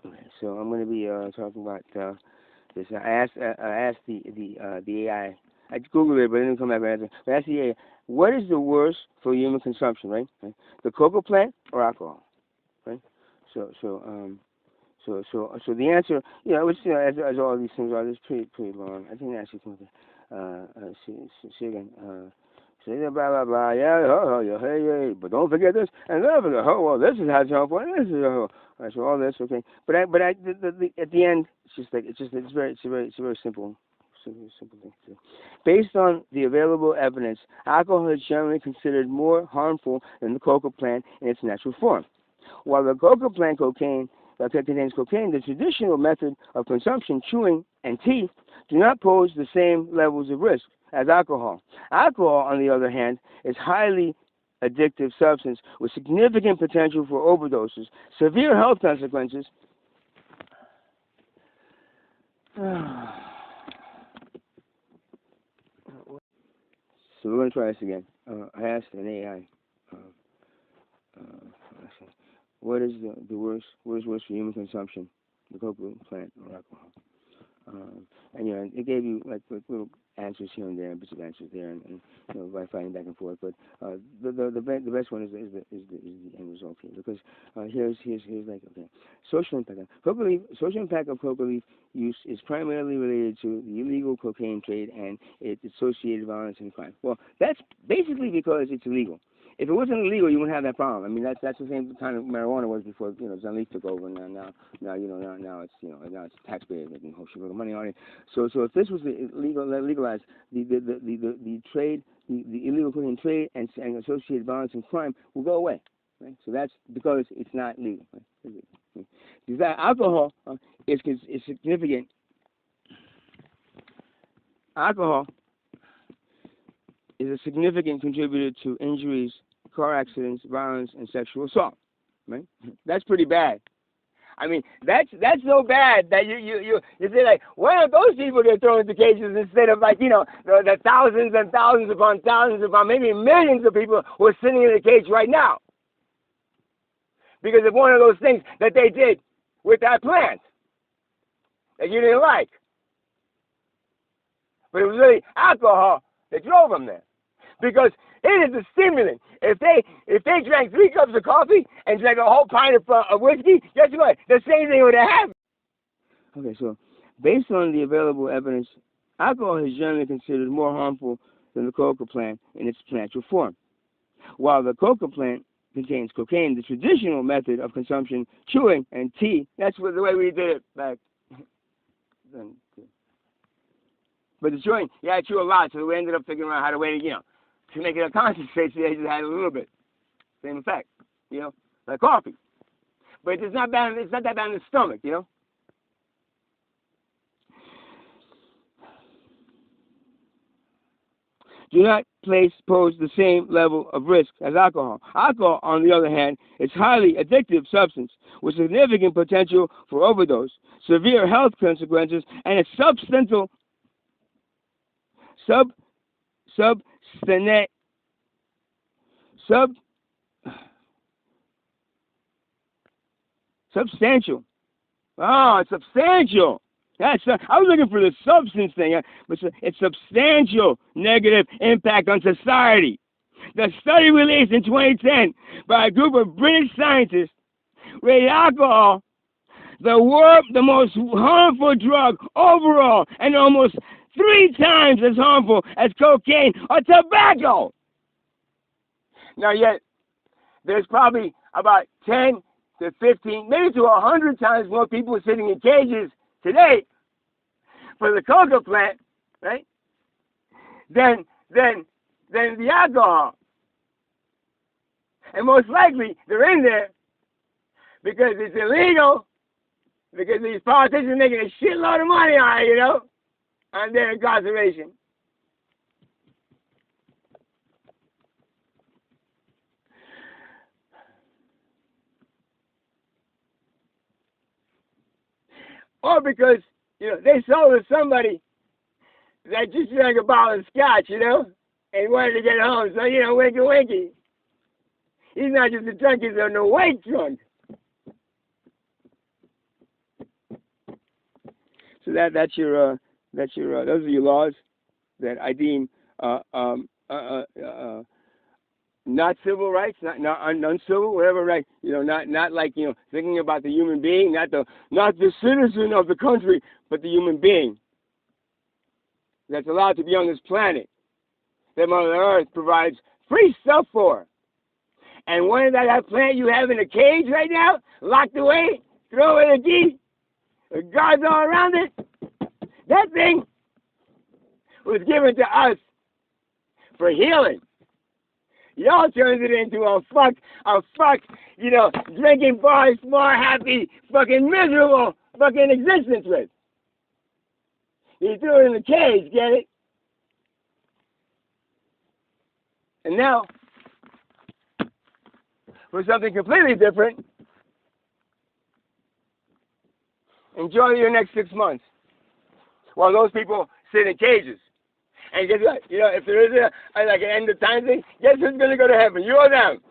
Okay, so I'm going to be talking about this. I asked the AI. I googled it, but it didn't come back with an answer. But I asked the AI, what is the worst for human consumption, right? Right? The cocoa plant or alcohol, right? So so um so the answer, which as all these things are, it's pretty long. I think actually come see again. Say blah blah blah, yeah, yeah, hey, hey, but don't forget this, and then forget, oh, well, this is how it's helpful, and this is all right, so all this, okay, at the end, it's a very simple thing to do. Based on the available evidence, alcohol is generally considered more harmful than the coca plant in its natural form. While the coca plant cocaine contains cocaine, the traditional method of consumption, chewing and tea, do not pose the same levels of risk as alcohol. Alcohol, on the other hand, is highly addictive substance with significant potential for overdoses, severe health consequences. So we're going to try this again. I asked an AI, uh, what is the worst? What is worse for human consumption, the coca plant or alcohol? And it gave you like little answers here and there, bits of answers there, and by fighting back and forth. But the best one is the end result here, because here's like, okay, social impact of coca leaf use is primarily related to the illegal cocaine trade and its associated violence and crime. Well, that's basically because it's illegal. If it wasn't illegal, you wouldn't have that problem. I mean, that's the same kind of marijuana was before, John Leaf took over. Now it's, now it's taxpayers making a whole shitload of money on it. So if this was legalized, the trade, the illegal cocaine trade and associated violence and crime will go away. Right? So that's because it's not legal. Right? Because alcohol is significant. Alcohol is a significant contributor to injuries, car accidents, violence, and sexual assault. Right? That's pretty bad. I mean, that's so bad that you say, like, why don't those people get thrown into cages instead of, like, the thousands and thousands upon maybe millions of people who are sitting in a cage right now because of one of those things that they did with that plant that you didn't like. But it was really alcohol that drove them there, because it is a stimulant. If they drank 3 cups of coffee and drank a whole pint of whiskey, guess what? The same thing would have happened. Okay, so based on the available evidence, alcohol is generally considered more harmful than the coca plant in its natural form. While the coca plant contains cocaine, the traditional method of consumption, chewing and tea, that's the way we did it back then. But the chewing, I chew a lot, so we ended up figuring out how to wait, to make it a concentrate, so they just had a little bit. Same effect, like coffee. But it's not bad. It's not that bad in the stomach, Do not pose the same level of risk as alcohol. Alcohol, on the other hand, is highly addictive substance with significant potential for overdose, severe health consequences, and a substantial substantial. Oh, it's substantial. I was looking for the substance thing, but it's substantial negative impact on society. The study released in 2010 by a group of British scientists rated alcohol the most harmful drug overall, and almost 3 times as harmful as cocaine or tobacco. Now, yet, there's probably about 10 to 15, maybe to 100 times more people sitting in cages today for the coca plant, right, than the alcohol. And most likely, they're in there because it's illegal, because these politicians are making a shitload of money on it, on their incarceration. Or because, they sold to somebody that just drank a bottle of scotch, and wanted to get home. So, winky winky. He's not just a drunk, he's an awake drunk. So those are your laws that I deem not civil rights, not uncivil, whatever right, not like, thinking about the human being, not the citizen of the country, but the human being that's allowed to be on this planet that Mother Earth provides free stuff for. And one of that plant you have in a cage right now, locked away, throw away the key, the guards all around it, that thing was given to us for healing. Y'all turned it into a drinking bars, more happy, fucking miserable fucking existence with. You threw it in the cage, get it? And now, for something completely different, enjoy your next 6 months while those people sit in cages. And guess what? If there is an end of time thing, guess who's going to go to heaven? You or them?